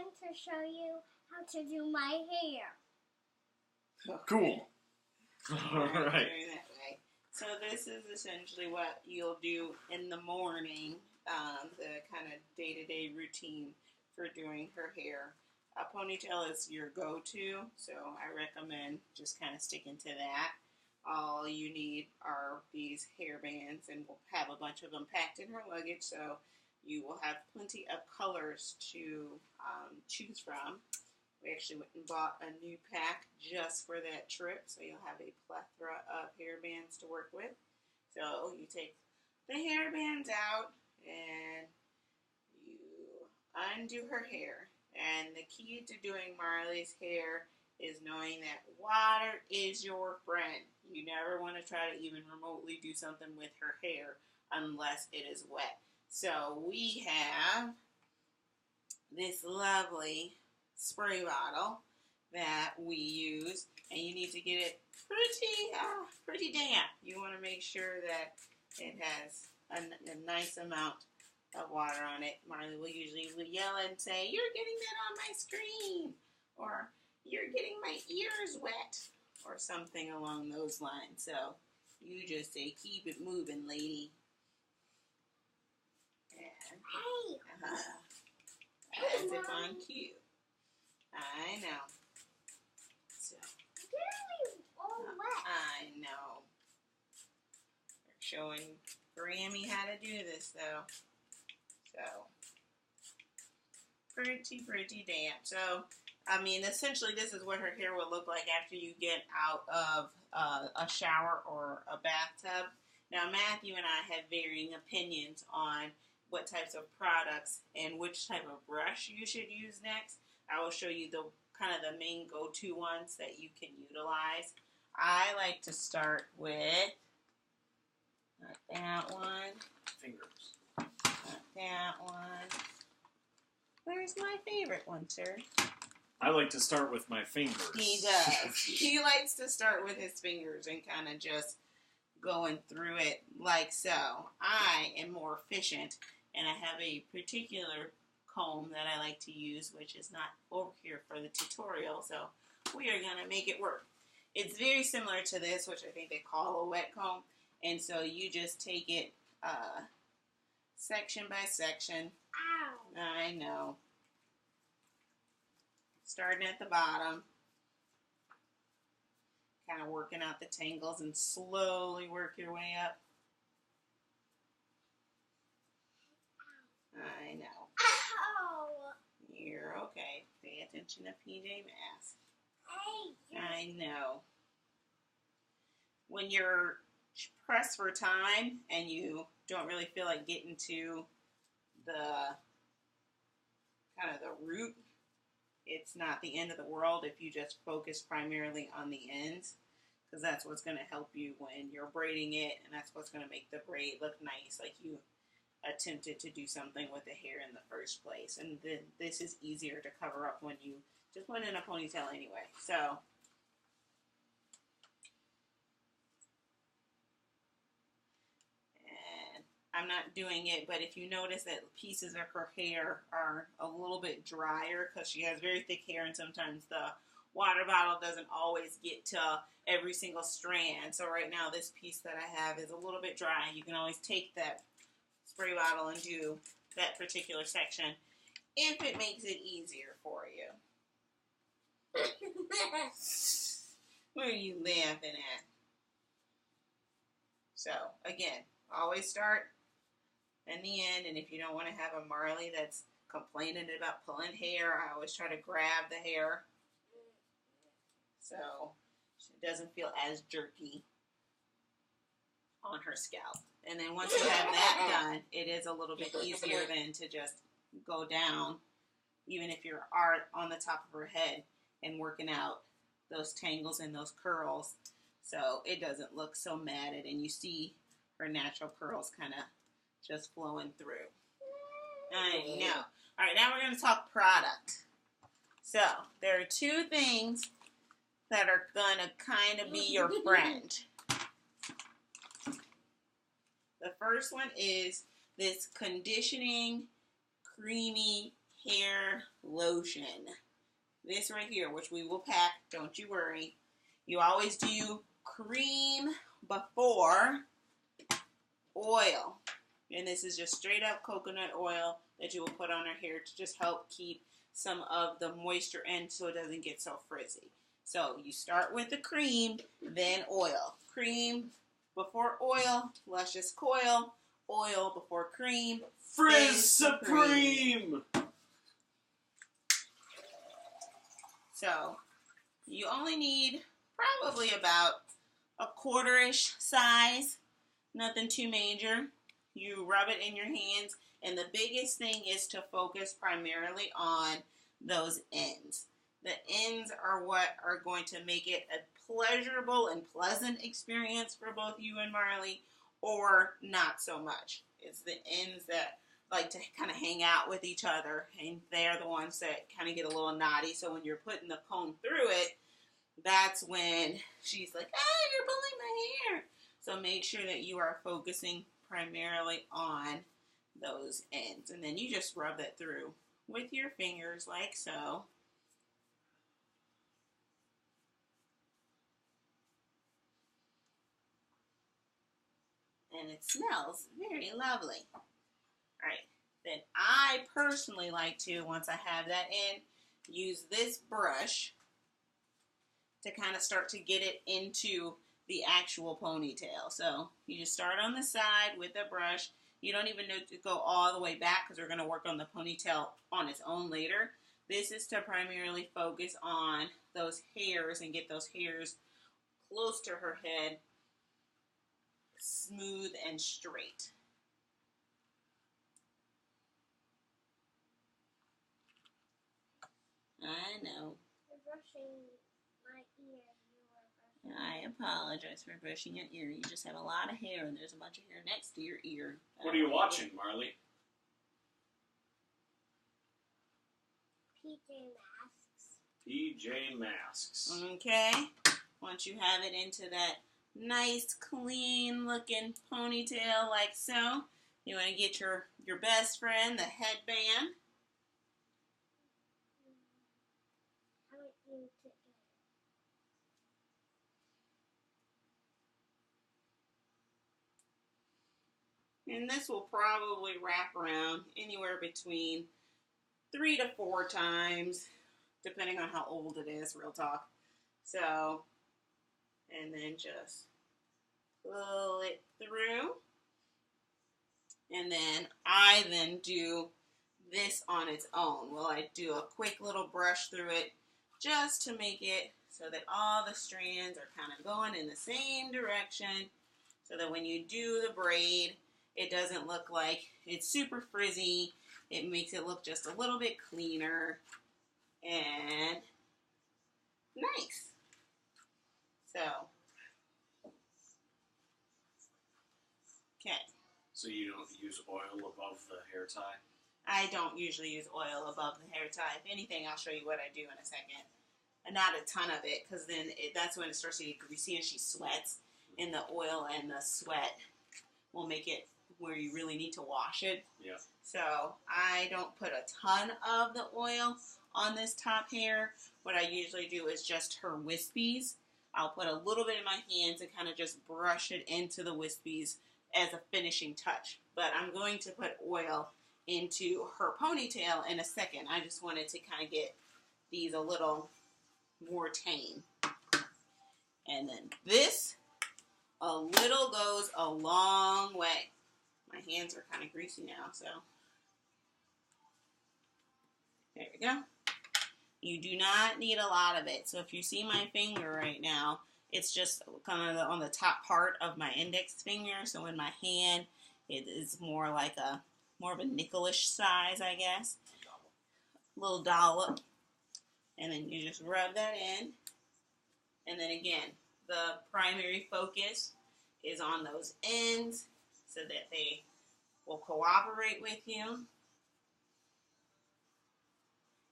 going to show you how to do my hair. Cool. All right. That way. So this is essentially what you'll do in the morning, the kind of day-to-day routine for doing her hair. A ponytail is your go-to, so I recommend just kind of sticking to that. All you need are these hair bands, and we'll have a bunch of them packed in her luggage, so you will have plenty of colors to choose from. We actually went and bought a new pack just for that trip, so you'll have a plethora of hair bands to work with. So you take the hair bands out and you undo her hair. And the key to doing Marley's hair is knowing that water is your friend. You never want to try to even remotely do something with her hair unless it is wet. So we have this lovely spray bottle that we use, and you need to get it pretty damp. You want to make sure that it has a nice amount of water on it. Marley will usually yell and say, "You're getting that on my screen," or "You're getting my ears wet," or something along those lines. So you just say, "Keep it moving, lady." And, as if on cue. I know. So. All wet. I know. We're showing Grammy how to do this, though. So, pretty damp. So, I mean, essentially, this is what her hair will look like after you get out of a shower or a bathtub. Now, Matthew and I have varying opinions on what types of products and which type of brush you should use next. I will show you the kind of the main go-to ones that you can utilize. I like to start with not that one. Fingers. Not that one. Where's my favorite one, sir? I like to start with my fingers. He does. He likes to start with his fingers and kind of just going through it like so. I am more efficient, and I have a particular comb that I like to use, which is not over here for the tutorial, so we are going to make it work. It's very similar to this, which I think they call a wet comb, and so you just take it section by section. Ow. I know. Starting at the bottom, kind of working out the tangles and slowly work your way up. I know. Ow. You're okay. Pay attention to PJ Masks. Hey. I know. When you're pressed for time and you don't really feel like getting to the kind of the root, it's not the end of the world if you just focus primarily on the ends, because that's what's going to help you when you're braiding it, and that's what's going to make the braid look nice, like you attempted to do something with the hair in the first place. And then this is easier to cover up when you just went in a ponytail anyway. So I'm not doing it, but if you notice that pieces of her hair are a little bit drier because she has very thick hair, and sometimes the water bottle doesn't always get to every single strand. So right now this piece that I have is a little bit dry. You can always take that spray bottle and do that particular section if it makes it easier for you. What are you laughing at? So again, always start in the end, and if you don't want to have a Marley that's complaining about pulling hair, I always try to grab the hair so it doesn't feel as jerky on her scalp. And then once you have that done, it is a little bit easier then to just go down, even if you're on the top of her head and working out those tangles and those curls, so it doesn't look so matted and you see her natural curls kind of just flowing through. I know. All right, now we're going to talk product. So there are two things that are going to kind of be your friend. The first one is this conditioning creamy hair lotion. lotion. This right here, which we will pack, don't you worry. You always do cream before oil. And this is just straight up coconut oil that you will put on our hair to just help keep some of the moisture in so it doesn't get so frizzy. So you start with the cream, then oil. Cream before oil, luscious coil. Oil before cream. Frizz Supreme! So you only need probably about a quarter-ish size. Nothing too major. You rub it in your hands, and the biggest thing is to focus primarily on those ends. The ends are what are going to make it a pleasurable and pleasant experience for both you and Marley, or not so much. It's the ends that like to kind of hang out with each other, and they're the ones that kind of get a little naughty. So when you're putting the comb through it, that's when she's like, ah, you're pulling my hair. So make sure that you are focusing primarily on those ends. And then you just rub that through with your fingers like so. And it smells very lovely. All right. Then I personally like to, once I have that in, use this brush to kind of start to get it into the actual ponytail. So you just start on the side with the brush. You don't even need to go all the way back because we're going to work on the ponytail on its own later. This is to primarily focus on those hairs and get those hairs close to her head, smooth and straight. I know. You're brushing my ear. I apologize for brushing your ear. You just have a lot of hair, and there's a bunch of hair next to your ear. What are you watching, Marley? PJ Masks. PJ Masks. Okay. Once you have it into that nice, clean-looking ponytail like so, you want to get your best friend, the headband. How about you to get And this will probably wrap around anywhere between 3 to 4 times, depending on how old it is, real talk. So, and then just pull it through. And then I then do this on its own. Well, I do a quick little brush through it just to make it so that all the strands are kind of going in the same direction, so that when you do the braid, it doesn't look like it's super frizzy. It makes it look just a little bit cleaner and nice. So, okay. So you don't use oil above the hair tie? I don't usually use oil above the hair tie. If anything, I'll show you what I do in a second. And not a ton of it, because then that's when it starts to get greasy and she sweats. And the oil and the sweat will make it where you really need to wash it. Yeah. So I don't put a ton of the oil on this top hair. What I usually do is just her wispies. I'll put a little bit in my hands and kind of just brush it into the wispies as a finishing touch. But I'm going to put oil into her ponytail in a second. I just wanted to kind of get these a little more tame. And then this, a little goes a long way. My hands are kind of greasy now, so there we go. You do not need a lot of it. So if you see my finger right now, it's just kind of on the top part of my index finger. So in my hand, it is more of a nickelish size, I guess. Little dollop. And then you just rub that in. And then again, the primary focus is on those ends so that they will cooperate with you.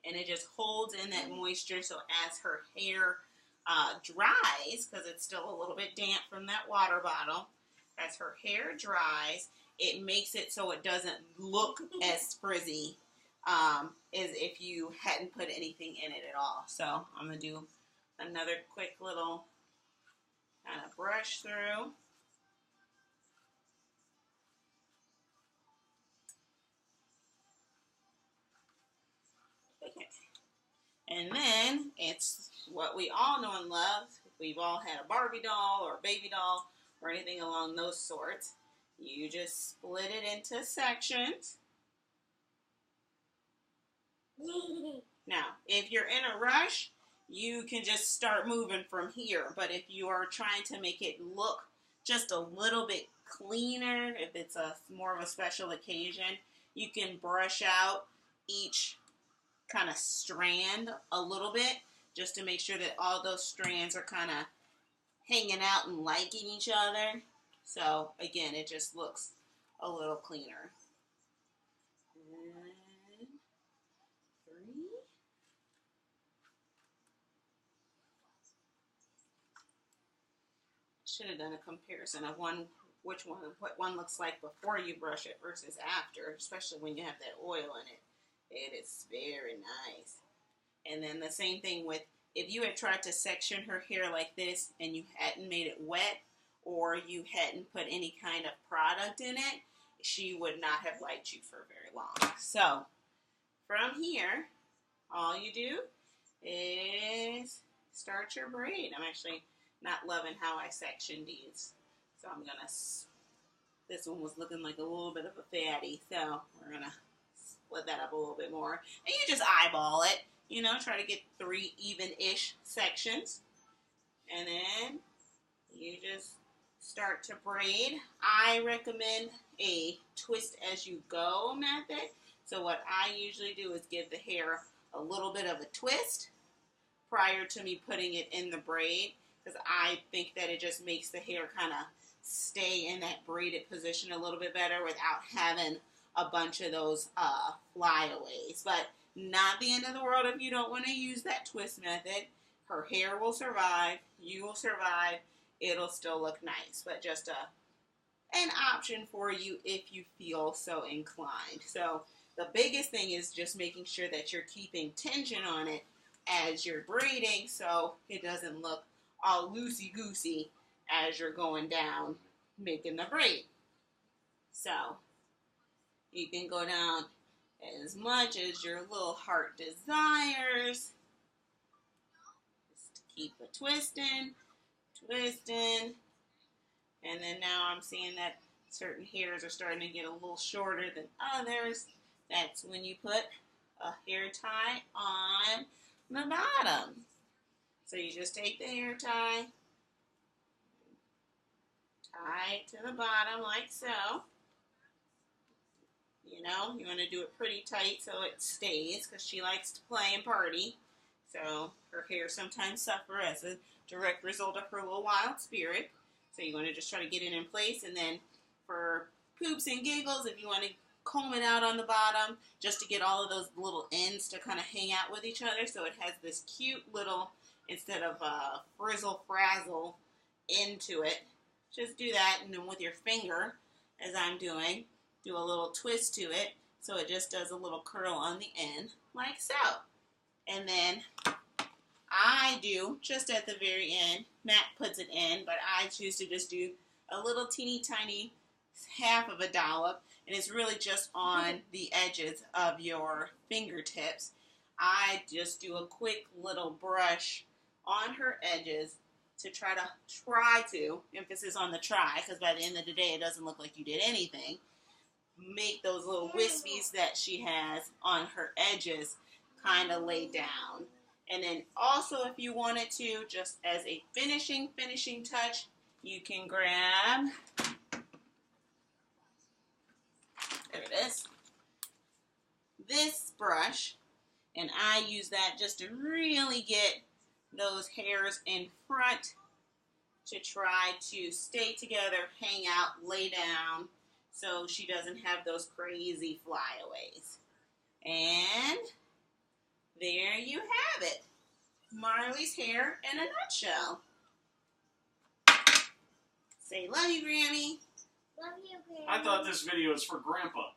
And it just holds in that moisture, so as her hair dries, because it's still a little bit damp from that water bottle, as her hair dries, it makes it so it doesn't look as frizzy is if you hadn't put anything in it at all. So I'm going to do another quick little kind of brush through. Okay. And then it's what we all know and love. We've all had a Barbie doll or a baby doll or anything along those sorts. You just split it into sections. Now, if you're in a rush, you can just start moving from here. But if you are trying to make it look just a little bit cleaner, if it's a more of a special occasion, you can brush out each kind of strand a little bit just to make sure that all those strands are kind of hanging out and liking each other. So, again, it just looks a little cleaner. And 3. Should have done a comparison of what one looks like before you brush it versus after, especially when you have that oil in it. It is very nice. And then the same thing with if you had tried to section her hair like this and you hadn't made it wet or you hadn't put any kind of product in it, she would not have liked you for very long. So from here, all you do is start your braid. I'm actually not loving how I sectioned these. So I'm going to, this one was looking like a little bit of a fatty, so we're going to split that up a little bit more. And you just eyeball it, you know, try to get 3 even-ish sections. And then you just start to braid. I recommend a twist as you go method. So what I usually do is give the hair a little bit of a twist prior to me putting it in the braid, because I think that it just makes the hair kind of stay in that braided position a little bit better without having a bunch of those flyaways. But not the end of the world if you don't want to use that twist method. Her hair will survive. You will survive. It'll still look nice. But just an option for you if you feel so inclined. So the biggest thing is just making sure that you're keeping tension on it as you're braiding so it doesn't look all loosey-goosey as you're going down making the braid. So you can go down as much as your little heart desires. Just keep it twisting. And then now I'm seeing that certain hairs are starting to get a little shorter than others. That's when you put a hair tie on the bottom. So you just take the hair tie, tie it to the bottom like so. You know, you want to do it pretty tight so it stays, because she likes to play and party. So her hair sometimes suffers as a direct result of her little wild spirit. So you want to just try to get it in place. And then for poops and giggles, if you want to comb it out on the bottom, just to get all of those little ends to kind of hang out with each other. So it has this cute little, instead of frizzle frazzle into it. Just do that, and then with your finger, as I'm doing, do a little twist to it, so it just does a little curl on the end, like so. And then I do, just at the very end, Matt puts it in, but I choose to just do a little teeny tiny half of a dollop, and it's really just on the edges of your fingertips. I just do a quick little brush on her edges to try to, emphasis on the try, because by the end of the day it doesn't look like you did anything, make those little wispies that she has on her edges kind of lay down. And then also, if you wanted to, just as a finishing touch, you can grab, there it is, this brush, and I use that just to really get those hairs in front to try to stay together, hang out, lay down, so she doesn't have those crazy flyaways. And there you have it. Marley's hair in a nutshell. Say love you, Grammy. Love you, Grammy. I thought this video was for Grandpa.